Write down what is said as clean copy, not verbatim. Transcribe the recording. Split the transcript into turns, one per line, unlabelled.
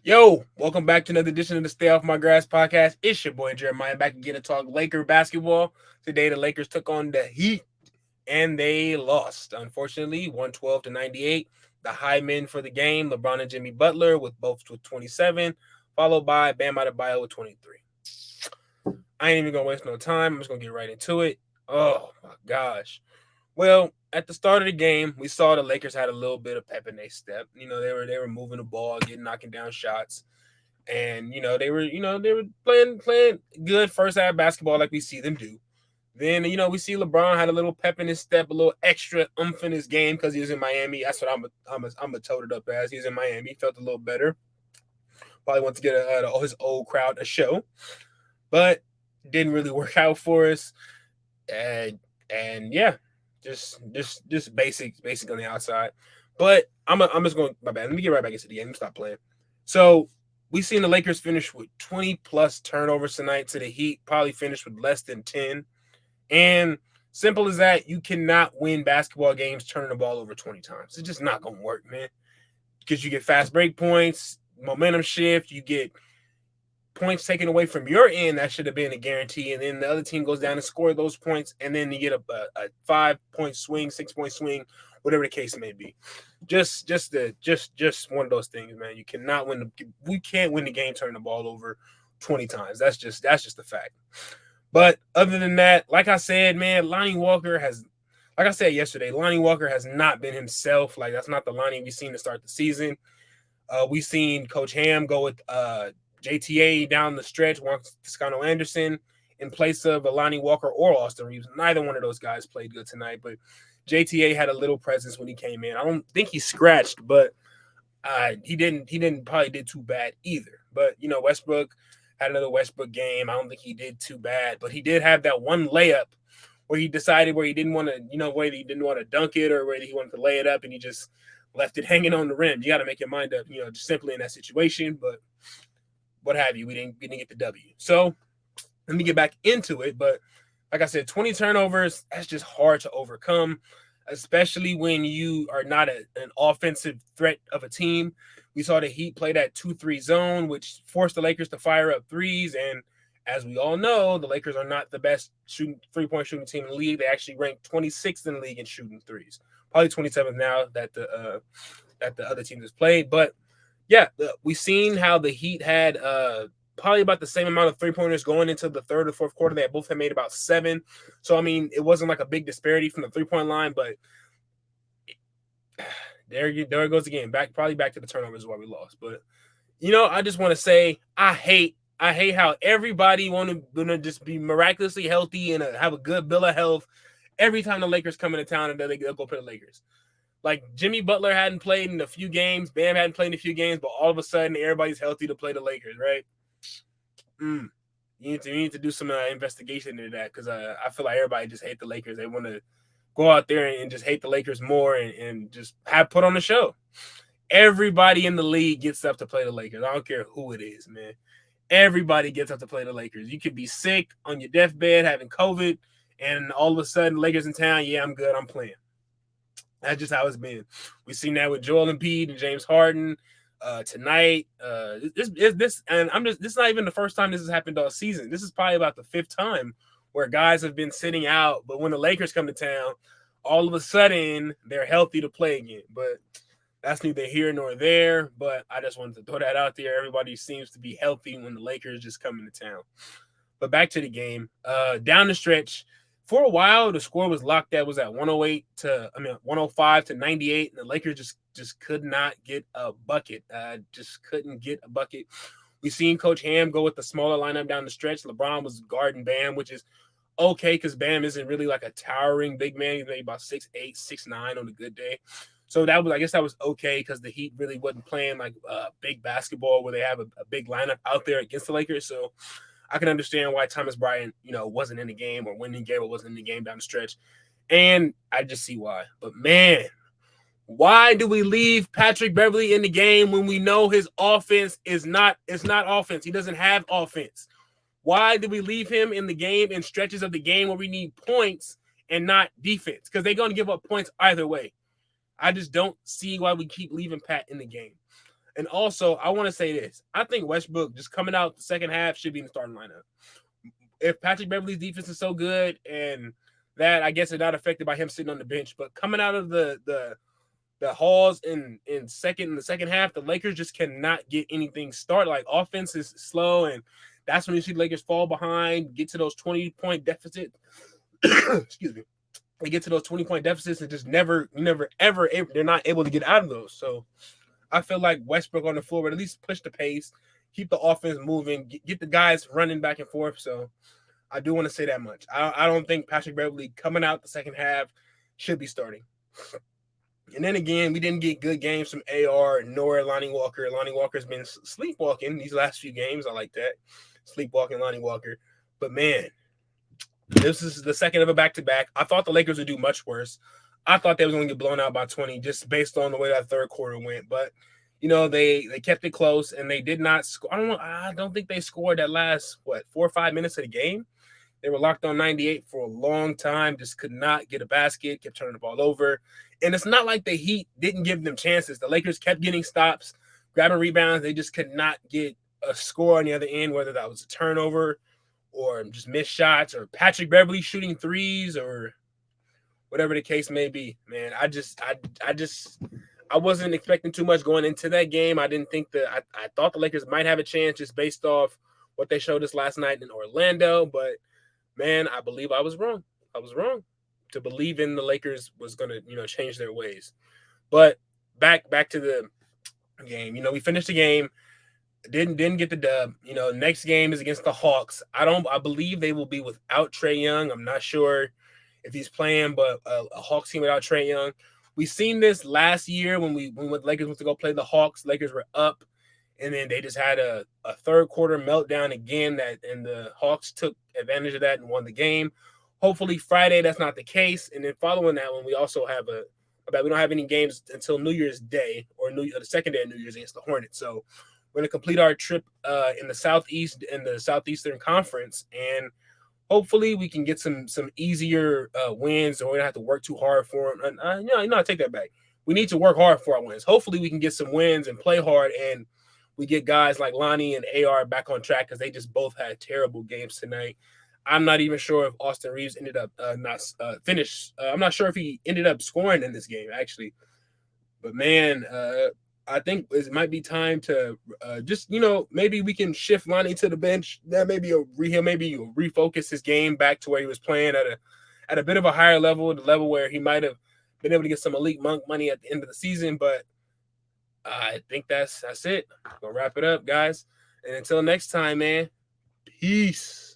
Yo, welcome back to another edition of the Stay Off My Grass podcast. It's your boy Jeremiah back again to talk Laker basketball. Today, the Lakers took on the Heat and they lost, unfortunately, 112 to 98. The high men for the game, LeBron and Jimmy Butler, with both with 27, followed by Bam Adebayo with 23. I ain't even gonna waste no time. I'm just gonna get right into it. Oh my gosh. Well, at the start of the game, we saw the Lakers had a little bit of pep in their step. They were moving the ball, getting knocking down shots, and they were playing good first half basketball like we see them do. Then we see LeBron had a little pep in his step, a little extra oomph in his game because he was in Miami. That's what I'm a tote it up as. He was in Miami, he felt a little better. Probably want to get his old crowd a show, but didn't really work out for us. And yeah, just basic on the outside. But I'm just going, my bad. Let me get right back into the game. Let me stop playing. So we seen the Lakers finish with 20 plus turnovers tonight to the Heat, probably finished with less than 10. And simple as that, you cannot win basketball games turning the ball over 20 times. It's just not gonna work, man. Because you get fast break points, momentum shift, you get points taken away from your end that should have been a guarantee, and then the other team goes down and score those points, and then you get a 5 point swing, 6 point swing, whatever the case may be. Just one of those things, man. You cannot win we can't win the game turning the ball over 20 times. That's just a fact. But other than that, like I said, man, Lonnie Walker has, like I said yesterday, Lonnie Walker has not been himself. Like that's not the Lonnie we've seen to start the season. We've seen Coach Ham go with JTA down the stretch, Juan Toscano Anderson in place of Alani Walker or Austin Reeves. Neither one of those guys played good tonight, but JTA had a little presence when he came in. I don't think he scratched, but he didn't. He didn't probably did too bad either. But Westbrook had another Westbrook game. I don't think he did too bad, but he did have that one layup where he decided where he didn't want to, where he didn't want to dunk it or where he wanted to lay it up, and he just left it hanging on the rim. You got to make your mind up, just simply in that situation. But what have you? We didn't get the W. So let me get back into it. But like I said, 20 turnovers, that's just hard to overcome, especially when you are not an offensive threat of a team. We saw the Heat play that 2-3 zone, which forced the Lakers to fire up threes. And as we all know, the Lakers are not the best shooting 3-point shooting team in the league. They actually ranked 26th in the league in shooting threes. Probably 27th now that the other teams has played. But yeah, we've seen how the Heat had probably about the same amount of 3-pointers going into the third or fourth quarter. They both had made about 7. So I mean, it wasn't like a big disparity from the 3-point line, but there it goes again. Probably back to the turnovers is why we lost. But I just want to say I hate how everybody want to just be miraculously healthy and have a good bill of health every time the Lakers come into town and they'll go play the Lakers. Like Jimmy Butler hadn't played in a few games, Bam hadn't played in a few games, but all of a sudden everybody's healthy to play the Lakers, right? Mm. You need to do some investigation into that because I feel like everybody just hate the Lakers. They want to go out there and just hate the Lakers more and just have put on the show. Everybody in the league gets up to play the Lakers. I don't care who it is, man. Everybody gets up to play the Lakers. You could be sick on your deathbed, having COVID, and all of a sudden, Lakers in town. Yeah, I'm good. I'm playing. That's just how it's been. We've seen that with Joel Embiid and James Harden tonight. And I'm just. This is not even the first time this has happened all season. This is probably about the 5th time where guys have been sitting out, but when the Lakers come to town, all of a sudden they're healthy to play again. But that's neither here nor there. But I just wanted to throw that out there. Everybody seems to be healthy when the Lakers just come into town. But back to the game. Down the stretch, for a while, the score was locked at 105 to 98, and the Lakers just could not get a bucket. Just couldn't get a bucket. We seen Coach Ham go with the smaller lineup down the stretch. LeBron was guarding Bam, which is okay because Bam isn't really like a towering big man. He's maybe about 6'8", 6'9" on a good day. So I guess that was okay because the Heat really wasn't playing like big basketball where they have a big lineup out there against the Lakers. So I can understand why Thomas Bryant, wasn't in the game or Wendy Gable wasn't in the game down the stretch. And I just see why. But man, why do we leave Patrick Beverly in the game when we know his offense it's not offense. He doesn't have offense. Why do we leave him in the game in stretches of the game where we need points and not defense? Because they're going to give up points either way. I just don't see why we keep leaving Pat in the game. And also, I want to say this. I think Westbrook just coming out the second half should be in the starting lineup. If Patrick Beverley's defense is so good and that, I guess, it's not affected by him sitting on the bench, but coming out of the halls in the second half, the Lakers just cannot get anything started. Like, offense is slow, and that's when you see the Lakers fall behind, get to those 20-point deficits. Excuse me. They get to those 20-point deficits and just never, ever, they're not able to get out of those. So I feel like Westbrook on the floor would at least push the pace, keep the offense moving, get the guys running back and forth. So I do want to say that much. I don't think Patrick Beverley coming out the second half should be starting. And then again, we didn't get good games from AR nor Lonnie Walker. Lonnie Walker's been sleepwalking these last few games. I like that. Sleepwalking Lonnie Walker. But man, this is the second of a back-to-back. I thought the Lakers would do much worse. I thought they was going to get blown out by 20 just based on the way that third quarter went. But, they kept it close, and they did not score. I don't think they scored that last, 4 or 5 minutes of the game. They were locked on 98 for a long time, just could not get a basket, kept turning the ball over. And it's not like the Heat didn't give them chances. The Lakers kept getting stops, grabbing rebounds. They just could not get a score on the other end, whether that was a turnover or just missed shots or Patrick Beverley shooting threes or whatever the case may be. Man, I wasn't expecting too much going into that game. I didn't think I thought the Lakers might have a chance just based off what they showed us last night in Orlando. But, man, I believe I was wrong. I was wrong to believe in the Lakers was going to, change their ways. But back to the game. We finished the game. Didn't get the dub. Next game is against the Hawks. I believe they will be without Trae Young. I'm not sure if he's playing, but a Hawks team without Trae Young. We seen this last year when the Lakers went to go play the Hawks. Lakers were up, and then they just had a third quarter meltdown again. And the Hawks took advantage of that and won the game. Hopefully Friday that's not the case. And then following that one, we also have we don't have any games until New Year's Day or the second day of New Year's against the Hornets. So we're going to complete our trip in the Southeastern Conference, and hopefully we can get some easier wins, or we don't have to work too hard for them. I take that back. We need to work hard for our wins. Hopefully we can get some wins and play hard, and we get guys like Lonnie and AR back on track because they just both had terrible games tonight. I'm not even sure if Austin Reeves ended up not finished. I'm not sure if he ended up scoring in this game, actually. But, man, I think it might be time to just, maybe we can shift Lonnie to the bench. That maybe he'll refocus his game back to where he was playing at a bit of a higher level, the level where he might have been able to get some elite monk money at the end of the season. But I think that's it. Gonna wrap it up, guys. And until next time, man, peace.